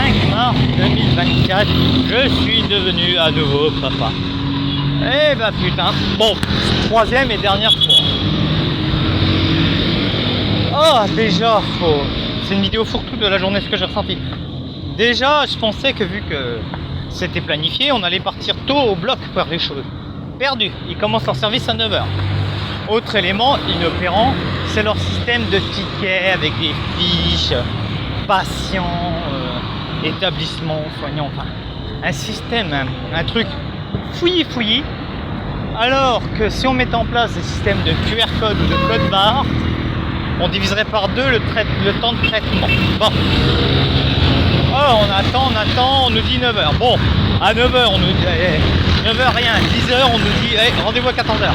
5 mars 2024, je suis devenu à nouveau papa. Eh bah putain, bon, troisième et dernière fois. Oh, déjà, c'est une vidéo fourre-tout de la journée, ce que j'ai ressenti. Déjà, je pensais que vu que c'était planifié, on allait partir tôt au bloc pour les choses. Perdu, ils commencent leur service à 9h. Autre élément inopérant, c'est leur système de tickets avec des fiches, patients, établissements soignants, enfin, un système, un truc fouillis. Alors que si on mettait en place des systèmes de QR code ou de code barre, on diviserait par deux le temps de traitement. Bon. Oh, on attend, on nous dit 9h. Bon, à 9h, on nous dit 9h rien, 10h, on nous dit rendez-vous à 14h.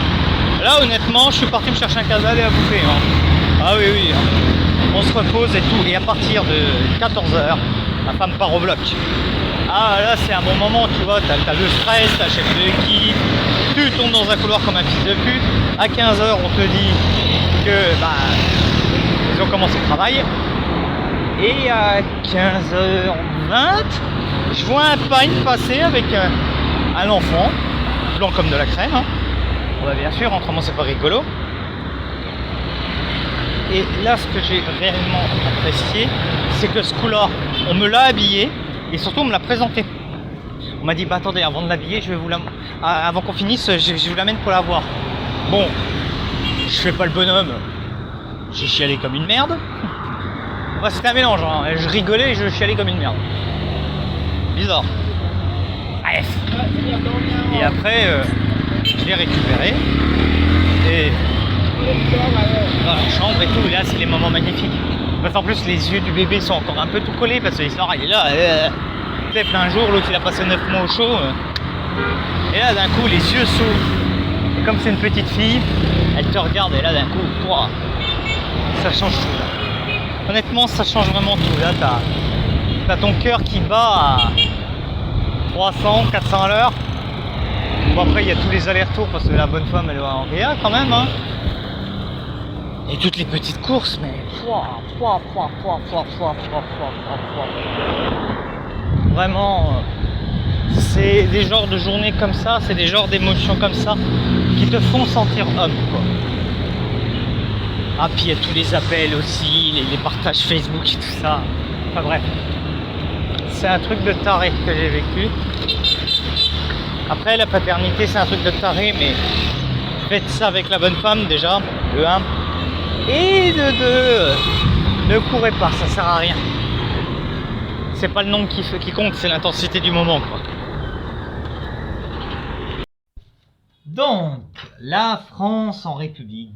Là, honnêtement, je suis parti me chercher un casal et à bouffer. Hein. Ah oui, on se repose et tout. Et à partir de 14h, la femme part au bloc. Ah là, c'est un bon moment, tu vois, t'as le stress, t'as le chef de l'équipe, tu tombes dans un couloir comme un fils de pute. À 15h, on te dit que ils ont commencé le travail. Et à 15h20, je vois un pagne passer avec un enfant, blanc comme de la crème. Hein. Ouais, bien sûr, autrement c'est pas rigolo. Et là, ce que j'ai réellement apprécié, c'est que ce coup-là, on me l'a habillé et surtout on me l'a présenté. On m'a dit, bah attendez, avant de l'habiller, avant qu'on finisse, je vous l'amène pour la voir. Bon, je fais pas le bonhomme, j'ai chialé comme une merde. Enfin, c'était un mélange, hein. Je rigolais et je chialais comme une merde. Bizarre. Bref. Et après, je l'ai récupéré. Et dans la chambre et tout, et là c'est les moments magnifiques. Parce qu'en plus les yeux du bébé sont encore un peu tout collés parce que l'histoire il est là. Tu sais, plein jour, l'autre il a passé 9 mois au chaud. Et là d'un coup les yeux s'ouvrent. Et comme c'est une petite fille, elle te regarde et là d'un coup, toi, ça change tout là. Honnêtement, ça change vraiment tout. Là, t'as ton cœur qui bat à 300, 400 à l'heure. Bon, après, il y a tous les allers-retours parce que la bonne femme, elle va en réa quand même. Hein. Et toutes les petites courses, mais vraiment, c'est des genres de journées comme ça, c'est des genres d'émotions comme ça qui te font sentir homme, quoi. Ah, puis il y a tous les appels aussi, les partages Facebook et tout ça. Enfin bref, c'est un truc de taré que j'ai vécu. Après, la paternité, c'est un truc de taré, mais faites ça avec la bonne femme déjà, de 1. Et de 2, ne courez pas, ça sert à rien. C'est pas le nombre qui compte, c'est l'intensité du moment, quoi. Donc, la France en République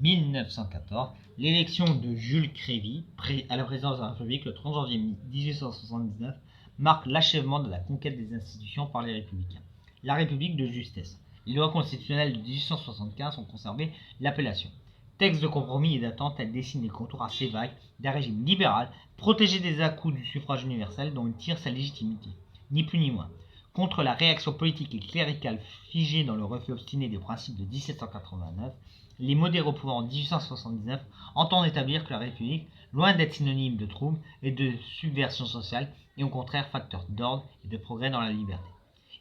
1879-1914, l'élection de Jules Crévy à la présidence de la République le 30 janvier 1879 marque l'achèvement de la conquête des institutions par les républicains. La République de justesse. Les lois constitutionnelles de 1875 ont conservé l'appellation. Texte de compromis et d'attente, elle dessine les contours assez vagues d'un régime libéral protégé des à-coups du suffrage universel dont il tire sa légitimité. Ni plus ni moins. Contre la réaction politique et cléricale figée dans le refus obstiné des principes de 1789, les modérés au pouvoir en 1879 entendent établir que la République, loin d'être synonyme de trouble et de subversion sociale, est au contraire facteur d'ordre et de progrès dans la liberté.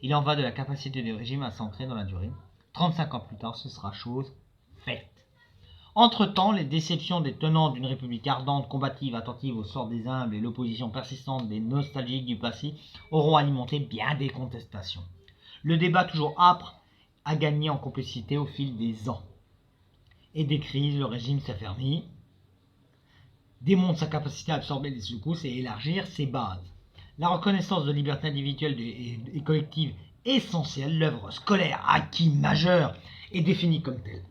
Il en va de la capacité du régime à s'ancrer dans la durée. 35 ans plus tard, ce sera chose faite. Entre-temps, les déceptions des tenants d'une république ardente, combative, attentive au sort des humbles et l'opposition persistante des nostalgiques du passé auront alimenté bien des contestations. Le débat toujours âpre a gagné en complexité au fil des ans. Et des crises, le régime s'affermit, démontre sa capacité à absorber les secousses et élargir ses bases. La reconnaissance de liberté individuelle et collective essentielle, l'œuvre scolaire acquis majeur est définie comme telle.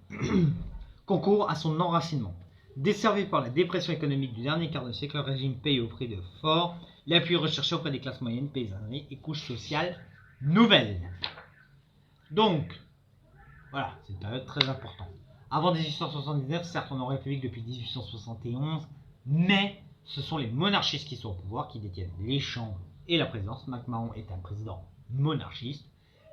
Concourt à son enracinement. Desservi par la dépression économique du dernier quart de siècle, le régime paye au prix de fort l'appui recherché auprès des classes moyennes, paysanneries et couches sociales nouvelles. Donc, voilà, c'est une période très importante. Avant 1879, certes on est en République depuis 1871, mais ce sont les monarchistes qui sont au pouvoir, qui détiennent les chambres et la présidence. MacMahon est un président monarchiste.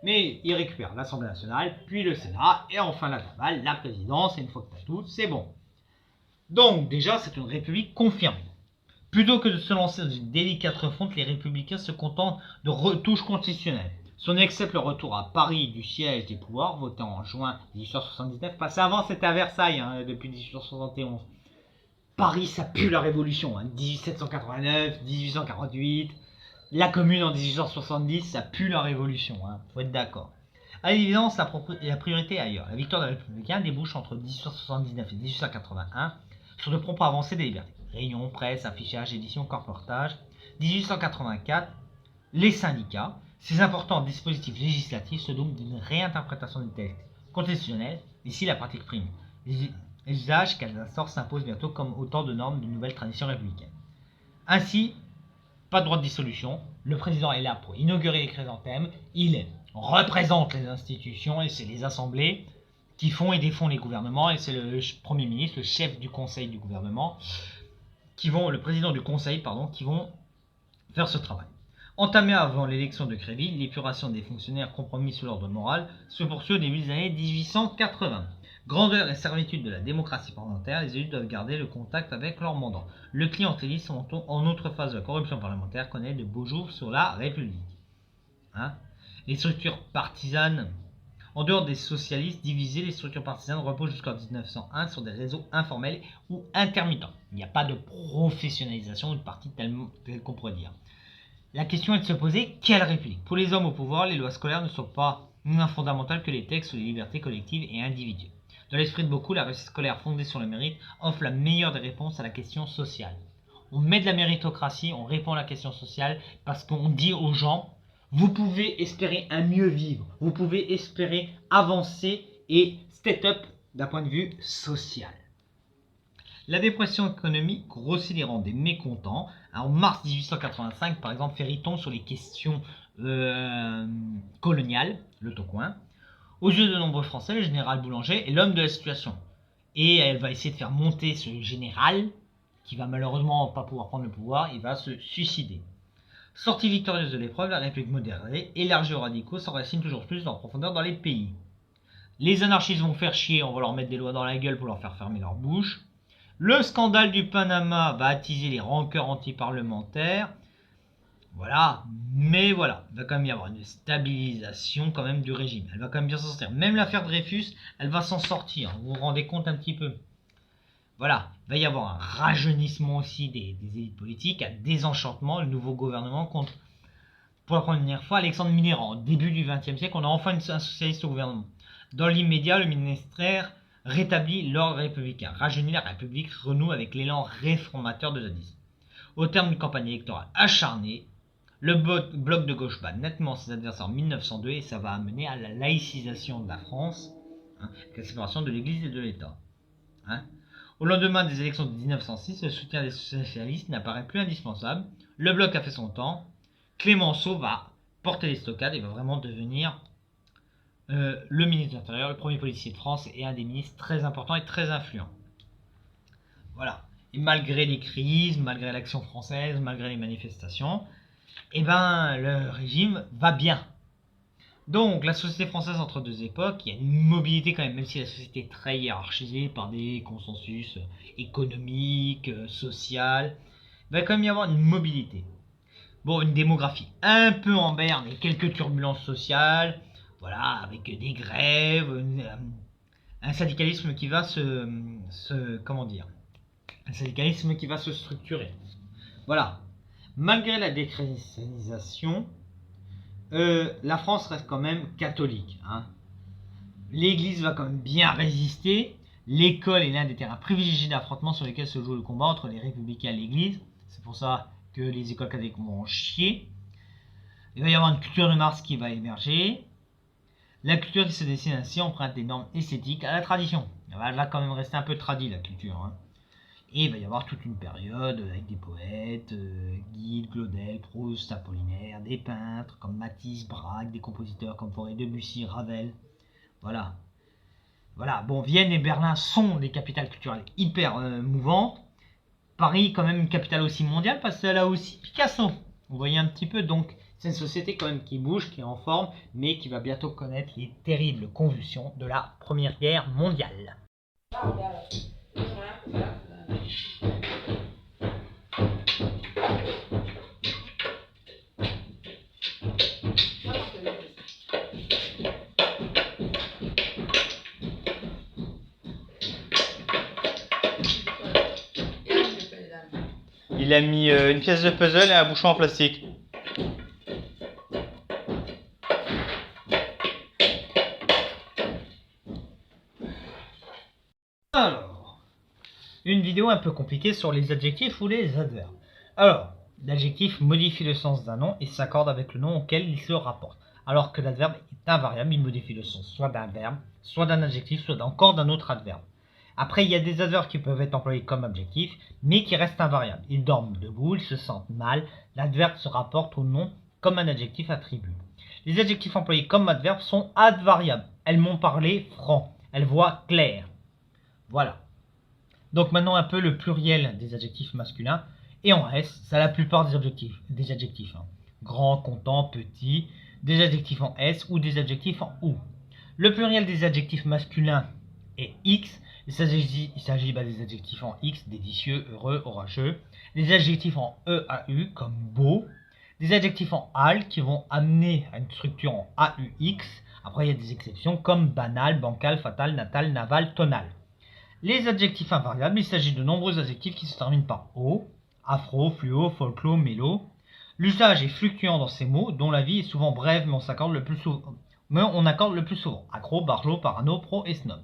Mais il récupère l'Assemblée nationale, puis le Sénat, et enfin la cabale, la présidence, et une fois que tu as tout, c'est bon. Donc déjà, c'est une république confirmée. Plutôt que de se lancer dans une délicate refonte, les républicains se contentent de retouches constitutionnelles. Si on accepte le retour à Paris du siège des pouvoirs, voté en juin 1879, parce qu'avant c'était à Versailles, depuis 1871. Paris, ça pue la révolution, 1789, 1848, la commune en 1870, ça pue la révolution, faut être d'accord. À l'évidence, la priorité est ailleurs. La victoire des républicains débouche entre 1879 et 1881 sur de promptes avancées des libertés. Réunions, presse, affichage, édition, colportage. 1884, les syndicats. Ces importants dispositifs législatifs se doublent d'une réinterprétation des textes constitutionnels. Ici, la pratique prime. Les usages qu'elles instaurent s'imposent bientôt comme autant de normes d'une nouvelle tradition républicaine. Ainsi, pas de droit de dissolution. Le président est là pour inaugurer les chrysanthèmes. Il représente les institutions et c'est les assemblées qui font et défont les gouvernements. Et c'est le Premier ministre, le chef du conseil du gouvernement, le président du conseil, qui vont faire ce travail. Entamé avant l'élection de Crévy, l'épuration des fonctionnaires compromis sous l'ordre moral se poursuit au début des années 1880. Grandeur et servitude de la démocratie parlementaire, les élus doivent garder le contact avec leurs mandants. Le clientélisme, en outre phase de la corruption parlementaire, connaît de beaux jours sur la République. Les structures partisanes, en dehors des socialistes divisés, les structures partisanes reposent jusqu'en 1901 sur des réseaux informels ou intermittents. Il n'y a pas de professionnalisation du parti tel qu'on pourrait dire. La question est de se poser quelle République. Pour les hommes au pouvoir, les lois scolaires ne sont pas moins fondamentales que les textes sur les libertés collectives et individuelles. Dans l'esprit de beaucoup, la réussite scolaire fondée sur le mérite offre la meilleure des réponses à la question sociale. On met de la méritocratie, on répond à la question sociale parce qu'on dit aux gens vous pouvez espérer un mieux vivre, vous pouvez espérer avancer et step up d'un point de vue social. La dépression économique grossit les rangs des mécontents. En mars 1885, par exemple, Ferry tombe sur les questions coloniales, le Tocoin. Aux yeux de nombreux Français, le général Boulanger est l'homme de la situation. Et elle va essayer de faire monter ce général, qui va malheureusement pas pouvoir prendre le pouvoir, il va se suicider. Sortie victorieuse de l'épreuve, la République modérée, élargie aux radicaux, s'enracine toujours plus en profondeur dans les pays. Les anarchistes vont faire chier, on va leur mettre des lois dans la gueule pour leur faire fermer leur bouche. Le scandale du Panama va attiser les rancœurs anti-parlementaires. Voilà, mais voilà, il va quand même y avoir une stabilisation quand même du régime. Elle va quand même bien s'en sortir. Même l'affaire Dreyfus, elle va s'en sortir. Vous vous rendez compte un petit peu. Voilà, il va y avoir un rajeunissement aussi des élites politiques, un désenchantement. Le nouveau gouvernement compte, pour la première fois, Alexandre Mitterrand. Au début du XXe siècle, on a enfin un socialiste au gouvernement. Dans l'immédiat, le ministère rétablit l'ordre républicain, rajeunit la République, renoue avec l'élan réformateur de jadis. Au terme d'une campagne électorale acharnée, le bloc de gauche bat nettement ses adversaires en 1902 et ça va amener à la laïcisation de la France, avec la séparation de l'Église et de l'État. Au lendemain des élections de 1906, le soutien des socialistes n'apparaît plus indispensable. Le bloc a fait son temps. Clémenceau va porter les stockades et va vraiment devenir le ministre de l'Intérieur, le premier policier de France et un des ministres très importants et très influents. Voilà. Et malgré les crises, malgré l'action française, malgré les manifestations, le régime va bien. Donc, la société française entre deux époques, il y a une mobilité quand même si la société est très hiérarchisée par des consensus économiques, sociaux, il va quand même y avoir une mobilité. Bon, une démographie un peu en berne et quelques turbulences sociales, voilà, avec des grèves, un syndicalisme qui va un syndicalisme qui va se structurer. Voilà. Malgré la déchristianisation, la France reste quand même catholique. L'Église va quand même bien résister. L'école est l'un des terrains privilégiés d'affrontement sur lesquels se joue le combat entre les républicains et l'Église. C'est pour ça que les écoles catholiques vont en chier. Il va y avoir une culture de Mars qui va émerger. La culture qui se dessine ainsi emprunte des normes esthétiques à la tradition. Elle va quand même rester un peu tradie, la culture. Et il va y avoir toute une période avec des poètes, Guide, Claudel, Proust, Apollinaire, des peintres comme Matisse, Braque, des compositeurs comme Fauré, Debussy, Ravel. Voilà. Bon, Vienne et Berlin sont des capitales culturelles hyper mouvantes. Paris, quand même, une capitale aussi mondiale parce qu'elle a aussi Picasso. Vous voyez un petit peu, donc c'est une société quand même qui bouge, qui est en forme, mais qui va bientôt connaître les terribles convulsions de la Première Guerre mondiale. Il a mis une pièce de puzzle et un bouchon en plastique. Alors, une vidéo un peu compliquée sur les adjectifs ou les adverbes. Alors, l'adjectif modifie le sens d'un nom et s'accorde avec le nom auquel il se rapporte. Alors que l'adverbe est invariable, il modifie le sens soit d'un verbe, soit d'un adjectif, soit encore d'un autre adverbe. Après, il y a des adverbes qui peuvent être employés comme adjectifs, mais qui restent invariables. Ils dorment debout, ils se sentent mal. L'adverbe se rapporte au nom comme un adjectif attribut. Les adjectifs employés comme adverbes sont advariables. Elles m'ont parlé franc. Elles voient clair. Voilà. Donc maintenant un peu le pluriel des adjectifs masculins. Et en S, c'est la plupart des adjectifs. Grand, content, petit, des adjectifs en S ou des adjectifs en OU. Le pluriel des adjectifs masculins est X. Il s'agit des adjectifs en X, délicieux, heureux, orageux. Des adjectifs en EAU comme beau. Des adjectifs en AL qui vont amener à une structure en AUX. Après il y a des exceptions comme banal, bancal, fatal, natal, naval, tonal. Les adjectifs invariables, il s'agit de nombreux adjectifs qui se terminent par O, afro, fluo, folklore, mélo. L'usage est fluctuant dans ces mots, dont la vie est souvent brève, mais on accorde le plus souvent. Accro, barjo, parano, pro et snob.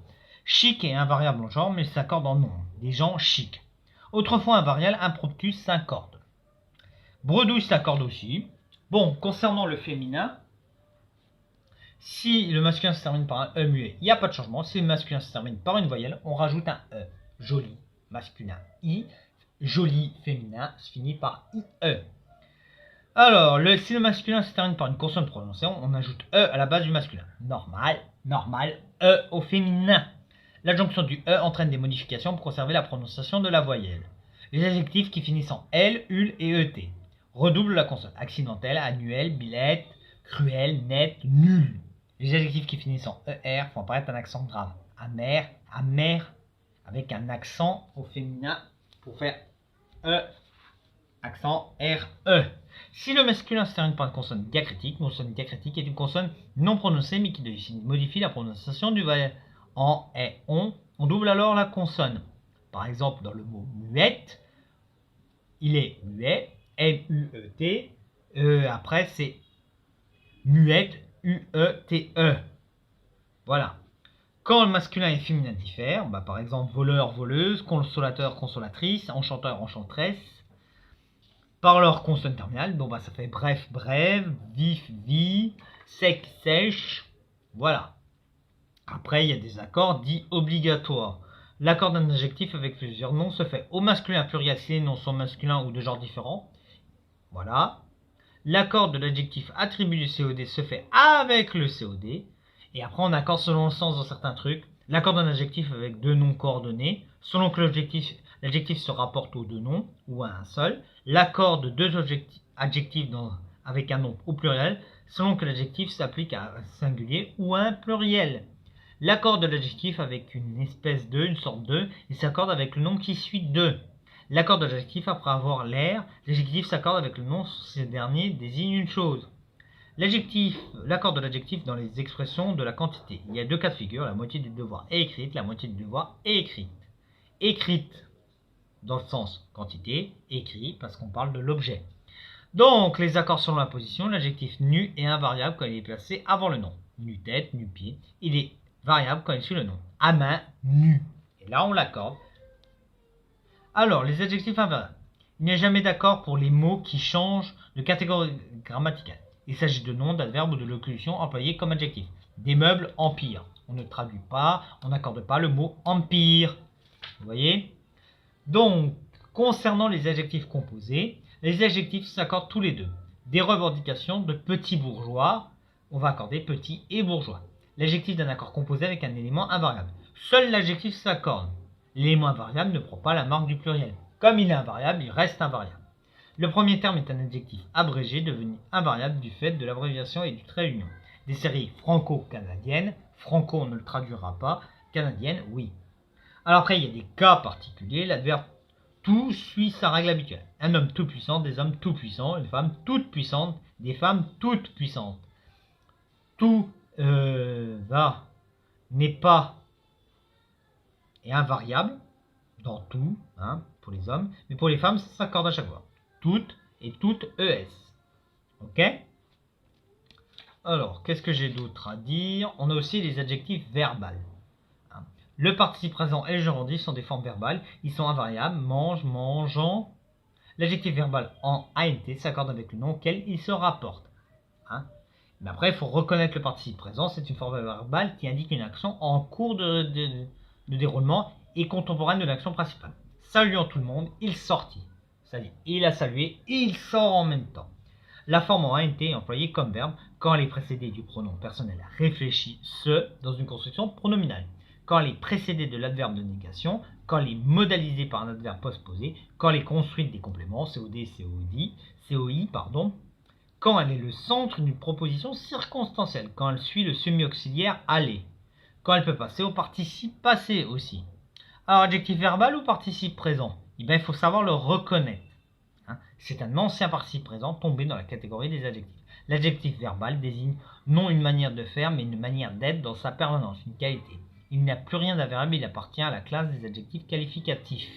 Chic est invariable en genre, mais il s'accorde en nombre. Des gens chics. Autrefois invariable, impromptu s'accorde. Bredouille s'accorde aussi. Bon, concernant le féminin, si le masculin se termine par un E muet, il n'y a pas de changement. Si le masculin se termine par une voyelle, on rajoute un E. Joli, masculin, I. Joli, féminin, se finit par IE. Alors, si le masculin se termine par une consonne prononcée, on ajoute E à la base du masculin. Normal, normal, E au féminin. L'adjonction du E entraîne des modifications pour conserver la prononciation de la voyelle. Les adjectifs qui finissent en L, UL et ET redoublent la consonne. Accidentel, annuel, billette, cruel, net, nul. Les adjectifs qui finissent en ER font apparaître un accent grave. Amer, amer, avec un accent au féminin pour faire E, accent RE. Si le masculin se termine par une consonne diacritique est une consonne non prononcée mais qui modifie la prononciation du voyelle. En, et, on double alors la consonne. Par exemple, dans le mot muette, il est muet, M-U-E-T, après c'est muette, U-E-T-E. Voilà. Quand le masculin et le féminin diffèrent, par exemple voleur, voleuse, consolateur, consolatrice, enchanteur, enchanteresse, par leur consonne terminale, ça fait bref, brève, vif, vie, sec, sèche, voilà. Après, il y a des accords dits obligatoires. L'accord d'un adjectif avec plusieurs noms se fait au masculin pluriel si les noms sont masculins ou de genres différents. Voilà. L'accord de l'adjectif attribut du COD se fait avec le COD. Et après, on accorde selon le sens dans certains trucs. L'accord d'un adjectif avec deux noms coordonnés, selon que l'adjectif se rapporte aux deux noms ou à un seul. L'accord de deux adjectifs avec un nom au pluriel, selon que l'adjectif s'applique à un singulier ou à un pluriel. L'accord de l'adjectif avec une espèce de, une sorte de, il s'accorde avec le nom qui suit de. L'accord de l'adjectif après avoir l'air, l'adjectif s'accorde avec le nom, ce dernier désigne une chose. L'accord de l'adjectif dans les expressions de la quantité. Il y a deux cas de figure, la moitié du devoir est écrite, la moitié du devoir est écrite. Écrite dans le sens quantité, écrit parce qu'on parle de l'objet. Donc les accords selon la position, l'adjectif nu est invariable quand il est placé avant le nom. Nu tête, nu pied, il est variable quand il suit le nom. À main, nu. Et là on l'accorde. Alors les adjectifs invariables. Il n'y a jamais d'accord pour les mots qui changent de catégorie grammaticale. Il s'agit de noms, d'adverbes ou de locutions employés comme adjectifs. Des meubles, empire. On ne traduit pas, on n'accorde pas le mot empire. Vous voyez? Donc, concernant les adjectifs composés, les adjectifs s'accordent tous les deux. Des revendications de petits bourgeois, on va accorder petit et bourgeois. L'adjectif d'un accord composé avec un élément invariable. Seul l'adjectif s'accorde. L'élément invariable ne prend pas la marque du pluriel. Comme il est invariable, il reste invariable. Le premier terme est un adjectif abrégé devenu invariable du fait de l'abréviation et du trait d'union. Des séries franco-canadiennes, franco on ne le traduira pas, canadienne oui. Alors après il y a des cas particuliers, l'adverbe tout suit sa règle habituelle. Un homme tout puissant, des hommes tout puissants, une femme toute puissante, des femmes toutes puissantes. Tout n'est pas et invariable dans tout, hein, pour les hommes, mais pour les femmes, ça s'accorde à chaque fois. Toutes et toutes ES. Ok? Alors, qu'est-ce que j'ai d'autre à dire? On a aussi les adjectifs verbales. Hein. Le participe présent et le gerundice sont des formes verbales. Ils sont invariables. Mange, mangeant. L'adjectif verbal en ANT s'accorde avec le nom auquel il se rapporte. Hein. Mais après, il faut reconnaître le participe présent. C'est une forme verbale qui indique une action en cours de déroulement et contemporaine de l'action principale. Saluant tout le monde, il sortit. C'est-à-dire, il a salué et il sort en même temps. La forme en ANT est employée comme verbe quand elle est précédée du pronom personnel réfléchi se dans une construction pronominale, quand elle est précédée de l'adverbe de négation, quand elle est modalisée par un adverbe postposé, quand elle est construite des compléments COD, COI, quand elle est le centre d'une proposition circonstancielle, quand elle suit le semi-auxiliaire aller, quand elle peut passer au participe passé aussi. Alors, adjectif verbal ou participe présent? Il faut savoir le reconnaître. Hein. C'est un ancien participe présent tombé dans la catégorie des adjectifs. L'adjectif verbal désigne non une manière de faire, mais une manière d'être dans sa permanence, une qualité. Il n'a plus rien d'invariable, il appartient à la classe des adjectifs qualificatifs.